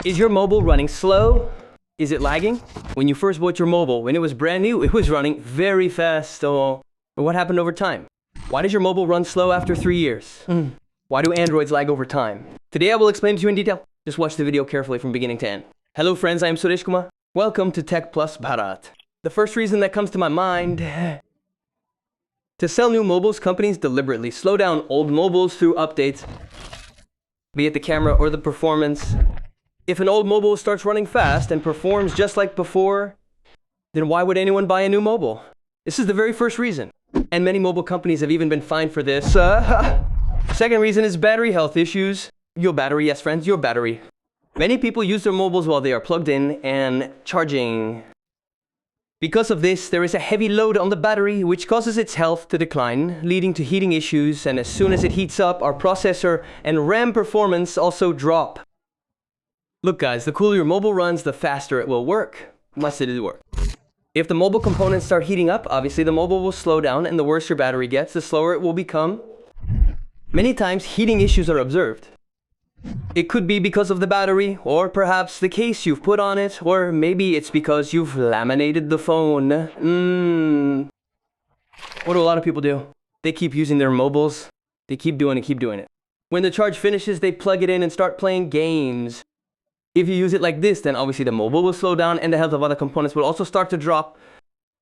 Is your mobile running slow? Is it lagging? When you first bought your mobile, when it was brand new, it was running very fast. But what happened over time? Why does your mobile run slow after 3 years? Why do Androids lag over time? Today I will explain to you in detail. Just watch the video carefully from beginning to end. Hello friends, I am Suresh Kumar. Welcome to Tech Plus Bharat. The first reason that comes to my mind: to sell new mobiles, companies deliberately slow down old mobiles through updates, be it the camera or the performance. If an old mobile starts running fast and performs just like before, then why would anyone buy a new mobile? This is the very first reason. And many mobile companies have even been fined for this. Second reason is battery health issues. Your battery, yes friends, your battery. Many people use their mobiles while they are plugged in and charging. Because of this, there is a heavy load on the battery, which causes its health to decline, leading to heating issues, and as soon as it heats up, our processor and RAM performance also drop. Look guys, the cooler your mobile runs, the faster it will work. Must it work? If the mobile components start heating up, obviously the mobile will slow down, and the worse your battery gets, the slower it will become. Many times, heating issues are observed. It could be because of the battery, or perhaps the case you've put on it, or maybe it's because you've laminated the phone. What do a lot of people do? They keep using their mobiles. They keep doing it. When the charge finishes, they plug it in and start playing games. If you use it like this, then obviously the mobile will slow down and the health of other components will also start to drop.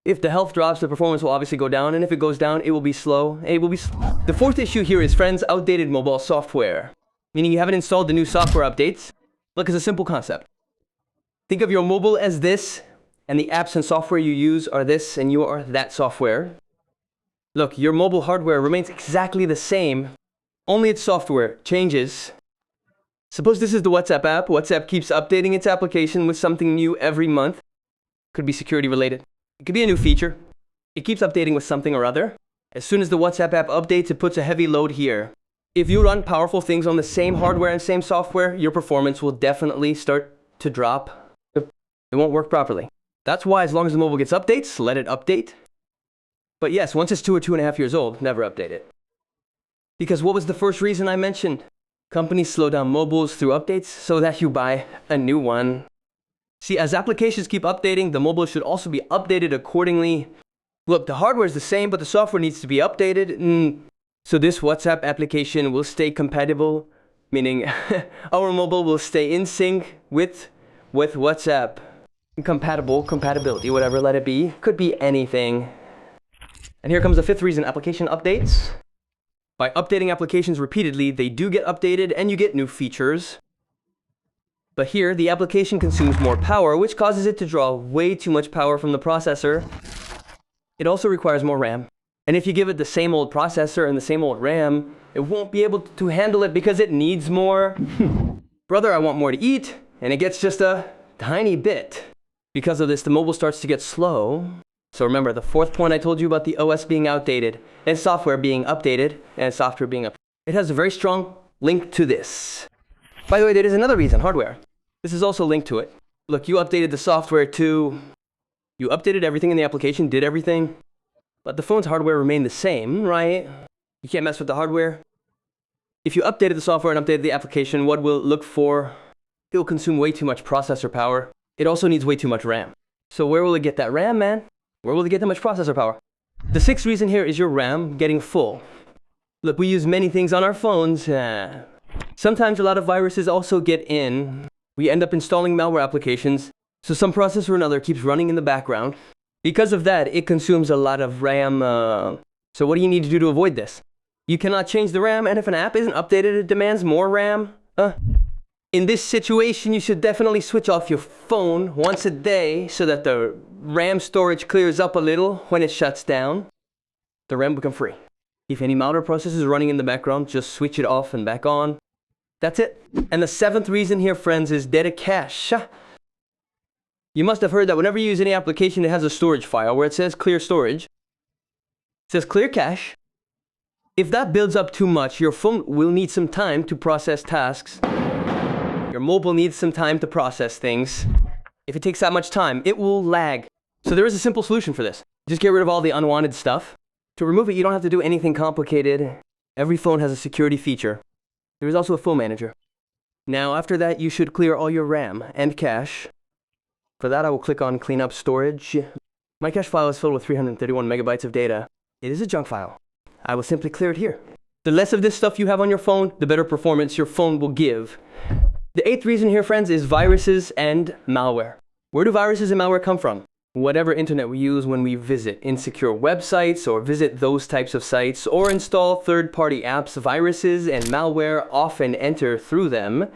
If the health drops, the performance will obviously go down, and if it goes down, it will be slow. The fourth issue here is, friends, outdated mobile software. Meaning you haven't installed the new software updates. Look, it's a simple concept. Think of your mobile as this, and the apps and software you use are this, and you are that software. Look, your mobile hardware remains exactly the same, only its software changes. Suppose this is the WhatsApp app. WhatsApp keeps updating its application with something new every month. Could be security related. It could be a new feature. It keeps updating with something or other. As soon as the WhatsApp app updates, it puts a heavy load here. If you run powerful things on the same hardware and same software, your performance will definitely start to drop. It won't work properly. That's why as long as the mobile gets updates, let it update. But yes, once it's 2 or 2.5 years old, never update it. Because what was the first reason I mentioned? Companies slow down mobiles through updates so that you buy a new one. See, as applications keep updating, the mobile should also be updated accordingly. Look, the hardware is the same, but the software needs to be updated. So this WhatsApp application will stay compatible, meaning our mobile will stay in sync with WhatsApp. Compatibility, whatever, let it be. Could be anything. And here comes the fifth reason: application updates. By updating applications repeatedly, they do get updated and you get new features. But here, the application consumes more power, which causes it to draw way too much power from the processor. It also requires more RAM. And if you give it the same old processor and the same old RAM, it won't be able to handle it because it needs more. Brother, I want more to eat, and it gets just a tiny bit. Because of this, the mobile starts to get slow. So remember, the fourth point I told you about the OS being outdated, and software being updated, and software being updated. It has a very strong link to this. By the way, there is another reason: hardware. This is also linked to it. Look, you updated the software too. You updated everything in the application, did everything. But the phone's hardware remained the same, right? You can't mess with the hardware. If you updated the software and updated the application, what will it look for? It will consume way too much processor power. It also needs way too much RAM. So where will it get that RAM, man? Where will it get that much processor power? The sixth reason here is your RAM getting full. Look, we use many things on our phones. Sometimes a lot of viruses also get in. We end up installing malware applications, so some processor or another keeps running in the background. Because of that, it consumes a lot of RAM. So what do you need to do to avoid this? You cannot change the RAM, and if an app isn't updated, it demands more RAM. In this situation, you should definitely switch off your phone once a day so that the RAM storage clears up a little when it shuts down. The RAM will become free. If any malware process is running in the background, just switch it off and back on. That's it. And the seventh reason here, friends, is dedicache. You must have heard that whenever you use any application that has a storage file where it says clear storage, it says clear cache. If that builds up too much, your phone will need some time to process tasks. Your mobile needs some time to process things. If it takes that much time, it will lag. So there is a simple solution for this. Just get rid of all the unwanted stuff. To remove it, you don't have to do anything complicated. Every phone has a security feature. There is also a phone manager. Now after that, you should clear all your RAM and cache. For that, I will click on Clean Up Storage. My cache file is filled with 331 megabytes of data. It is a junk file. I will simply clear it here. The less of this stuff you have on your phone, the better performance your phone will give. The 8th reason here, friends, is viruses and malware. Where do viruses and malware come from? Whatever internet we use when we visit insecure websites or visit those types of sites or install third-party apps, viruses and malware often enter through them.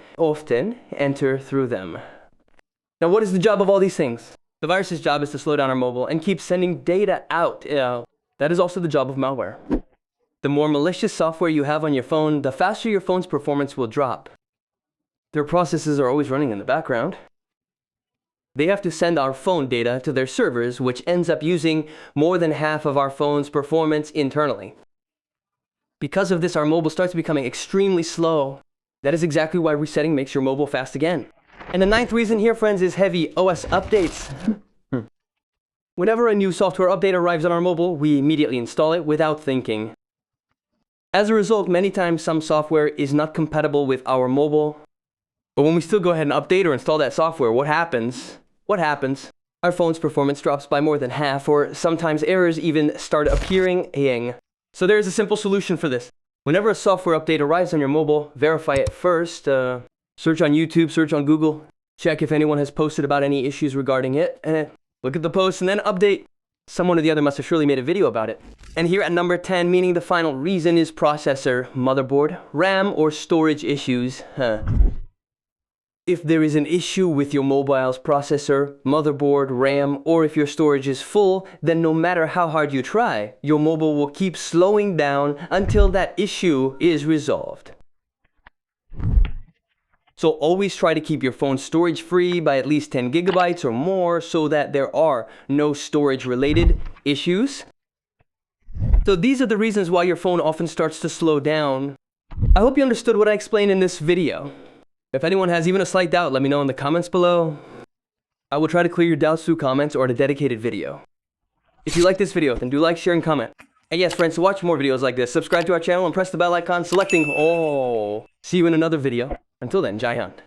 Now, what is the job of all these things? The virus's job is to slow down our mobile and keep sending data out. That is also the job of malware. The more malicious software you have on your phone, the faster your phone's performance will drop. Their processes are always running in the background. They have to send our phone data to their servers, which ends up using more than half of our phone's performance internally. Because of this, our mobile starts becoming extremely slow. That is exactly why resetting makes your mobile fast again. And the 9th reason here, friends, is heavy OS updates. Whenever a new software update arrives on our mobile, we immediately install it without thinking. As a result, many times some software is not compatible with our mobile. But when we still go ahead and update or install that software, what happens? Our phone's performance drops by more than half, or sometimes errors even start appearing. So there is a simple solution for this. Whenever a software update arrives on your mobile, verify it first. Search on YouTube, search on Google. Check if anyone has posted about any issues regarding it. Look at the post and then update. Someone or the other must have surely made a video about it. And here at number 10, meaning the final reason, is processor, motherboard, RAM, or storage issues. If there is an issue with your mobile's processor, motherboard, RAM, or if your storage is full, then no matter how hard you try, your mobile will keep slowing down until that issue is resolved. So always try to keep your phone storage free by at least 10 gigabytes or more so that there are no storage related issues. So these are the reasons why your phone often starts to slow down. I hope you understood what I explained in this video. If anyone has even a slight doubt, let me know in the comments below. I will try to clear your doubts through comments or in a dedicated video. If you like this video, then do like, share, and comment. And yes, friends, to watch more videos like this, subscribe to our channel and press the bell icon selecting all. See you in another video. Until then, Jai Hind.